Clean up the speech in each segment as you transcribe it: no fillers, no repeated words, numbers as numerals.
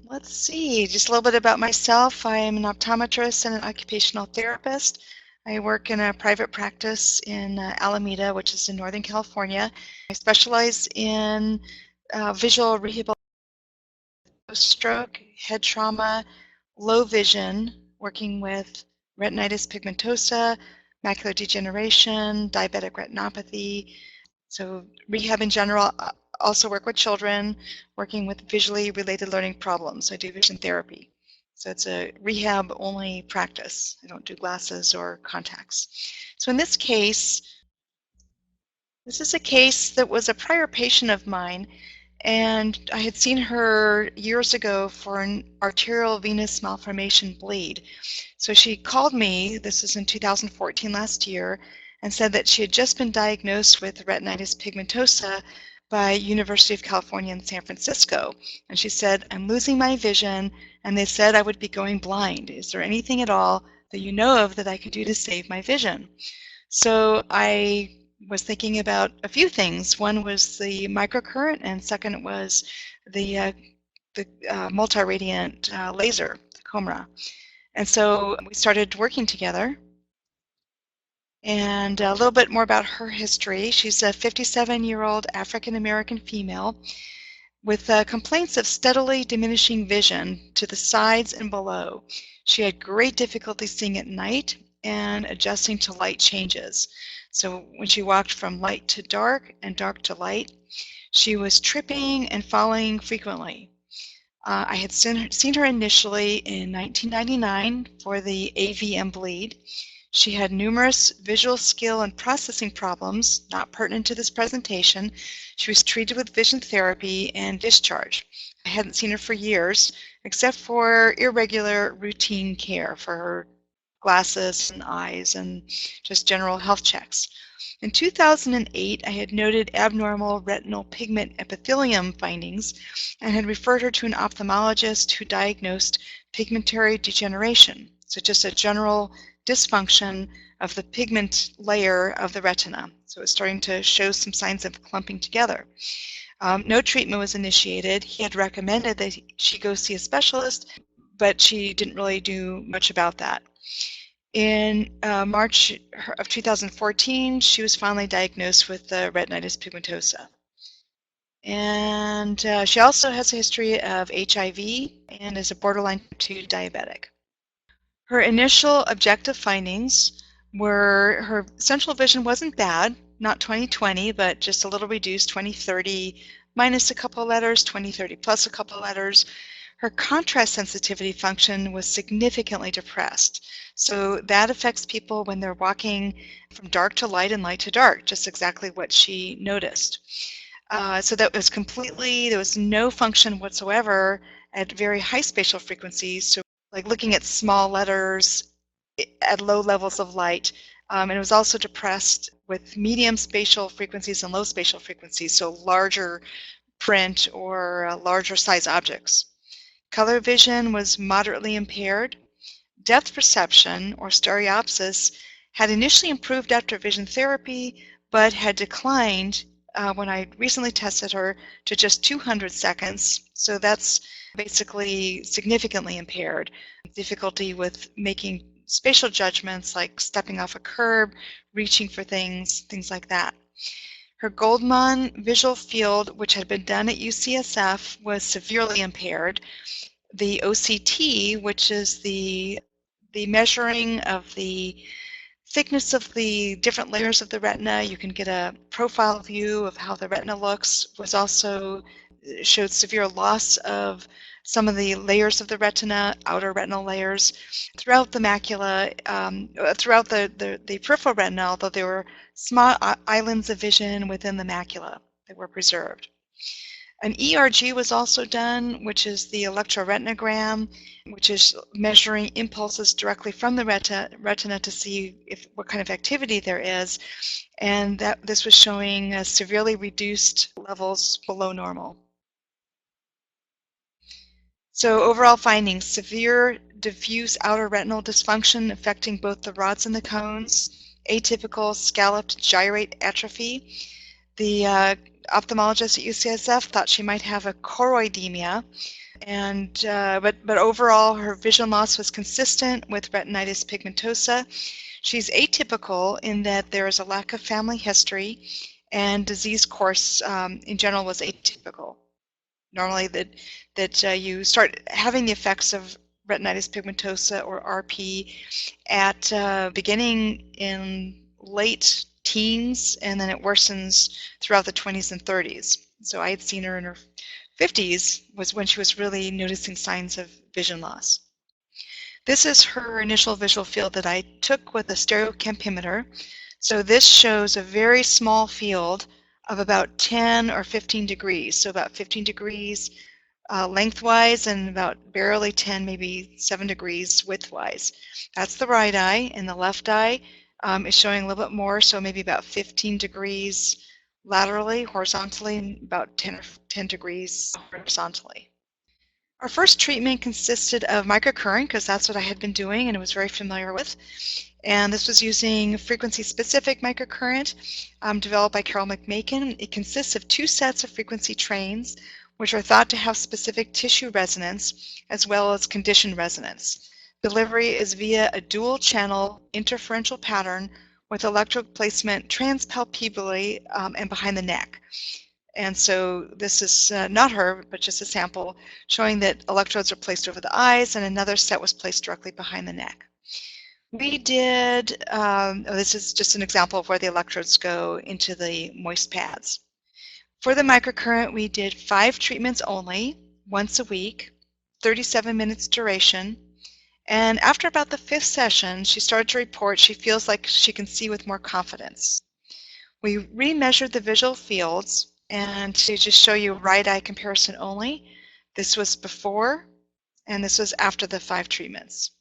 Let's see, just a little bit about myself. I am an optometrist and an occupational therapist. I work in a private practice in Alameda, which is in Northern California. I specialize in visual rehabilitation, stroke, head trauma, low vision, working with retinitis pigmentosa, macular degeneration, diabetic retinopathy. So rehab in general. Also work with children, working with visually related learning problems. I do vision therapy. So it's a rehab-only practice. I don't do glasses or contacts. So in this case, this is a case that was a prior patient of mine, and I had seen her years ago for an arterial venous malformation bleed. So she called me, this was in 2014, last year, and said that she had just been diagnosed with retinitis pigmentosa by University of California in San Francisco. And she said, I'm losing my vision, and they said I would be going blind. Is there anything at all that you know of that I could do to save my vision? So I was thinking about a few things. One was the microcurrent, and second was the multi-radiant laser, the coMra. And so we started working together. And a little bit more about her history. She's a 57-year-old African-American female with complaints of steadily diminishing vision to the sides and below. She had great difficulty seeing at night and adjusting to light changes. So when she walked from light to dark and dark to light, she was tripping and falling frequently. I had seen her initially in 1999 for the AVM bleed. She had numerous visual skill and processing problems not pertinent to this presentation. She was treated with vision therapy and discharge. I hadn't seen her for years, except for irregular routine care for her glasses and eyes and just general health checks. In 2008, I had noted abnormal retinal pigment epithelium findings and had referred her to an ophthalmologist who diagnosed pigmentary degeneration, so just a general dysfunction of the pigment layer of the retina. So it's starting to show some signs of clumping together. No treatment was initiated. He had recommended that she go see a specialist, but she didn't really do much about that. In March of 2014, she was finally diagnosed with retinitis pigmentosa. And she also has a history of HIV and is a borderline 2 diabetic. Her initial objective findings were her central vision wasn't bad, not 20/20, but just a little reduced, 20/30 minus a couple of letters, 20/30 plus a couple of letters. Her contrast sensitivity function was significantly depressed. So that affects people when they're walking from dark to light and light to dark, just exactly what she noticed. So that was completely, there was no function whatsoever at very high spatial frequencies. So like looking at small letters at low levels of light. And it was also depressed with medium spatial frequencies and low spatial frequencies, so larger print or larger size objects. Color vision was moderately impaired. Depth perception, or stereopsis, had initially improved after vision therapy, but had declined when I recently tested her to just 200 seconds. So that's basically significantly impaired. Difficulty with making spatial judgments like stepping off a curb, reaching for things like that. Her Goldmann visual field, which had been done at UCSF, was severely impaired. The OCT, which is the measuring of the thickness of the different layers of the retina, you can get a profile view of how the retina looks, was also showed severe loss of some of the layers of the retina, outer retinal layers, throughout the macula, throughout the peripheral retina, although there were small islands of vision within the macula that were preserved. An ERG was also done, which is the electroretinogram, which is measuring impulses directly from the retina to see what kind of activity there is, and this was showing severely reduced levels below normal. So overall findings: severe diffuse outer retinal dysfunction affecting both the rods and the cones, atypical scalloped gyrate atrophy. The ophthalmologist at UCSF thought she might have a choroidemia, And but overall, her vision loss was consistent with retinitis pigmentosa. She's atypical in that there is a lack of family history, and disease course in general was atypical. Normally, that you start having the effects of retinitis pigmentosa or RP at beginning in late teens, and then it worsens throughout the 20s and 30s. So I had seen her in her 50s was when she was really noticing signs of vision loss. This is her initial visual field that I took with a stereocampimeter. So this shows a very small field of about 10 or 15 degrees, so about 15 degrees lengthwise and about barely 10, maybe 7 degrees widthwise. That's the right eye, and the left eye is showing a little bit more, so maybe about 15 degrees laterally, horizontally, and about 10 degrees horizontally. Our first treatment consisted of microcurrent, because that's what I had been doing and I was very familiar with. And this was using frequency-specific microcurrent developed by Carol McMakin. It consists of 2 sets of frequency trains, which are thought to have specific tissue resonance as well as condition resonance. Delivery is via a dual-channel interferential pattern with electrode placement transpalpebally and behind the neck. And so this is not her, but just a sample showing that electrodes are placed over the eyes, and another set was placed directly behind the neck. We did, this is just an example of where the electrodes go into the moist pads. For the microcurrent, we did 5 treatments only, once a week, 37 minutes duration. And after about the 5th session, she started to report she feels like she can see with more confidence. We remeasured the visual fields, and to just show you right eye comparison only, this was before and this was after the 5 treatments.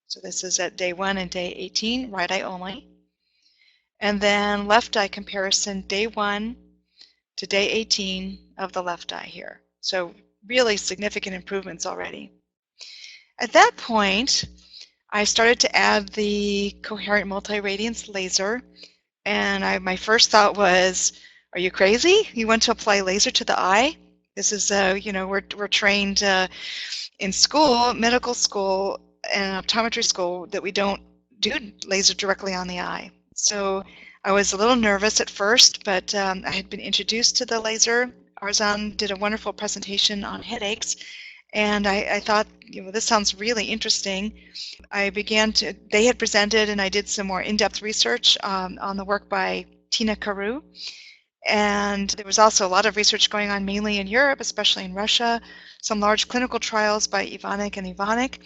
So this is at day 1 and day 18, right eye only. And then left eye comparison, day 1 to day 18 of the left eye here. So really significant improvements already. At that point, I started to add the Coherent Multi-Radiance Laser, and my first thought was, are you crazy? You want to apply laser to the eye? This is, we're trained in school, medical school, and optometry school that we don't do laser directly on the eye. So I was a little nervous at first, but I had been introduced to the laser. Arzan did a wonderful presentation on headaches, and I thought, this sounds really interesting. They had presented, and I did some more in-depth research on the work by Tina Carew. And there was also a lot of research going on mainly in Europe, especially in Russia, some large clinical trials by Ivanek and Ivanek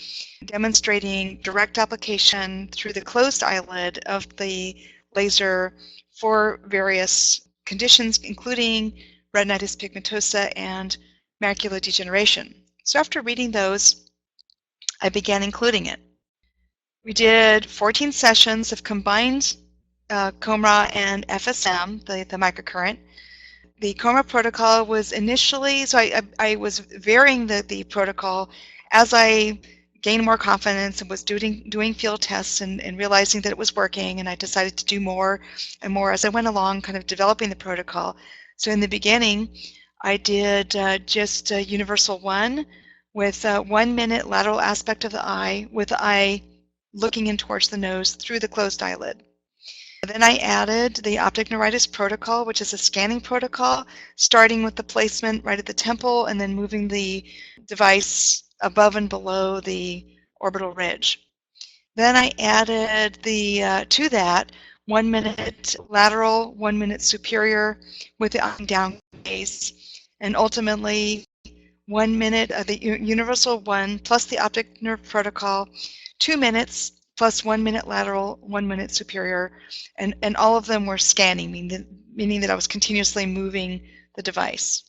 demonstrating direct application through the closed eyelid of the laser for various conditions, including retinitis pigmentosa and macular degeneration. So after reading those, I began including it. We did 14 sessions of combined coMra and FSM, the microcurrent. The coMra protocol was initially, so I was varying the protocol as I gained more confidence and was doing field tests and realizing that it was working, and I decided to do more and more as I went along, kind of developing the protocol. So in the beginning, I did just universal 1 with 1 minute lateral aspect of the eye, with the eye looking in towards the nose through the closed eyelid. Then I added the optic neuritis protocol, which is a scanning protocol, starting with the placement right at the temple and then moving the device above and below the orbital ridge. Then I added to that 1 minute lateral, 1 minute superior with the up and down gaze, and ultimately 1 minute of the universal 1 plus the optic nerve protocol, 2 minutes plus 1 minute lateral, 1 minute superior, and all of them were scanning, meaning that I was continuously moving the device.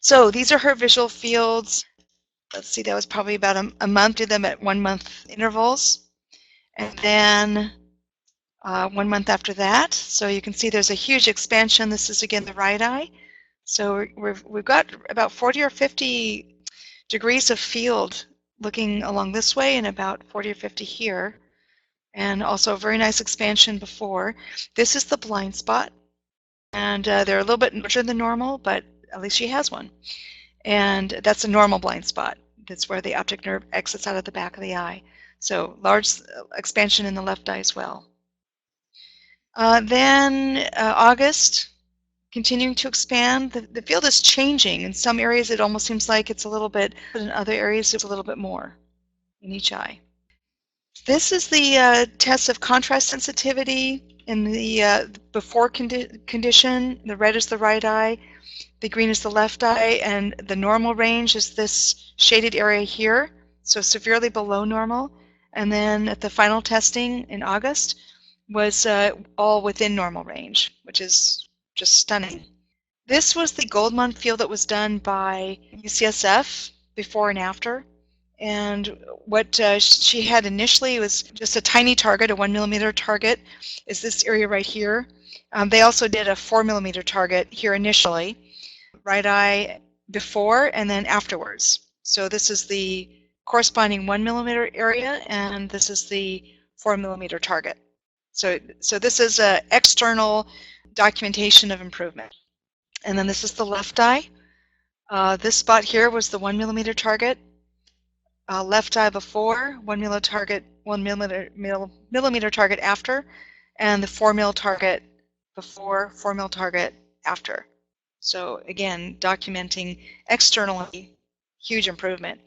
So these are her visual fields. Let's see, that was probably about a month. Did them at 1 month intervals, and then 1 month after that. So you can see there's a huge expansion. This is again the right eye. So we've got about 40 or 50 degrees of field looking along this way and about 40 or 50 here, and also a very nice expansion before. This is the blind spot, and they're a little bit larger than normal, but at least she has one. and that's a normal blind spot. That's where the optic nerve exits out of the back of the eye. So large expansion in the left eye as well. Then August, continuing to expand. The field is changing. In some areas it almost seems like it's a little bit, but in other areas it's a little bit more in each eye. This is the test of contrast sensitivity in the before condition. The red is the right eye, the green is the left eye, and the normal range is this shaded area here, so severely below normal. And then at the final testing in August was all within normal range, which is just stunning. This was the Goldman field that was done by UCSF before and after. And what she had initially was just a tiny target, a 1 millimeter target, is this area right here. They also did a 4 millimeter target here initially, right eye before and then afterwards. So this is the corresponding 1 millimeter area, and this is the 4 millimeter target. So this is an external documentation of improvement. And then this is the left eye. This spot here was the 1 millimeter target. Left eye before, 1 millimeter target after, and the 4 mil target before, 4 mil target after. So again, documenting externally huge improvement.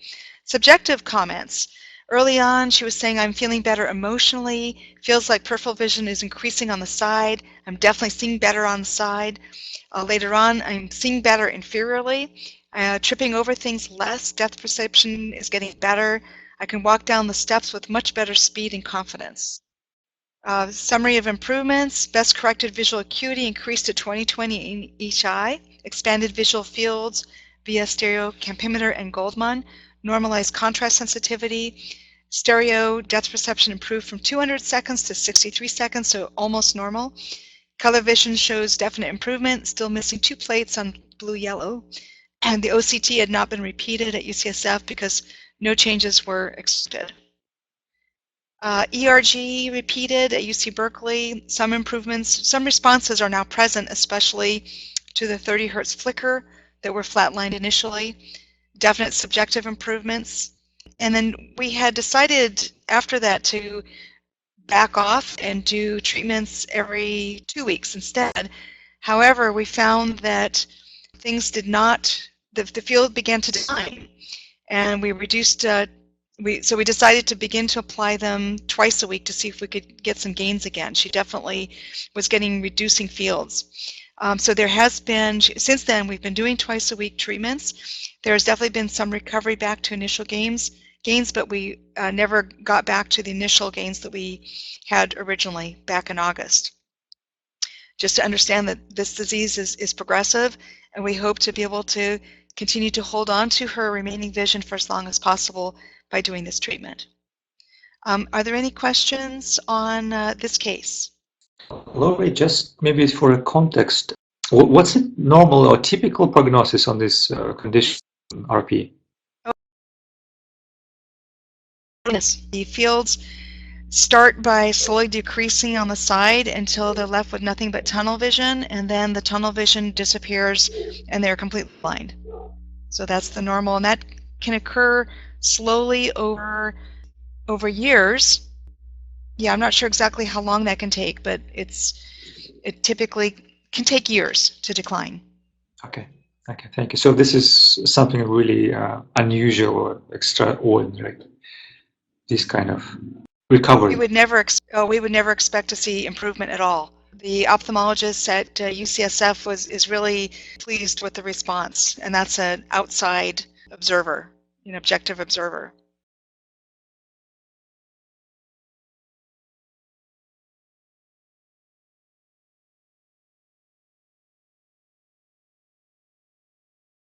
Subjective comments. Early on, she was saying, I'm feeling better emotionally, feels like peripheral vision is increasing on the side, I'm definitely seeing better on the side. Later on, I'm seeing better inferiorly, tripping over things less, depth perception is getting better, I can walk down the steps with much better speed and confidence. Summary of improvements, best corrected visual acuity increased to 20/20 in each eye, expanded visual fields via stereo campimeter and Goldman, normalized contrast sensitivity, stereo depth perception improved from 200 seconds to 63 seconds, so almost normal. Color vision shows definite improvement, still missing 2 plates on blue-yellow, and the OCT had not been repeated at UCSF because no changes were expected. ERG repeated at UC Berkeley, some improvements, some responses are now present, especially to the 30 Hertz flicker that were flatlined initially. Definite subjective improvements. And then we had decided after that to back off and do treatments every 2 weeks instead. However, we found that things did not, the field began to decline, and we reduced, so we decided to begin to apply them twice a week to see if we could get some gains again. She definitely was getting reducing fields. So there has been, since then, we've been doing twice a week treatments. There has definitely been some recovery back to initial gains, but we never got back to the initial gains that we had originally back in August. Just to understand that this disease is progressive, and we hope to be able to continue to hold on to her remaining vision for as long as possible by doing this treatment. Are there any questions on this case? Lori, just maybe for a context, what's the normal or typical prognosis on this condition, RP? Yes, the fields start by slowly decreasing on the side until they're left with nothing but tunnel vision, and then the tunnel vision disappears and they're completely blind. So that's the normal, and that can occur slowly over years. Yeah, I'm not sure exactly how long that can take, but it typically can take years to decline. Okay, thank you. So this is something really unusual or extraordinary, this kind of recovery. We would never expect to see improvement at all. The ophthalmologist at UCSF is really pleased with the response, and that's an outside observer, an objective observer.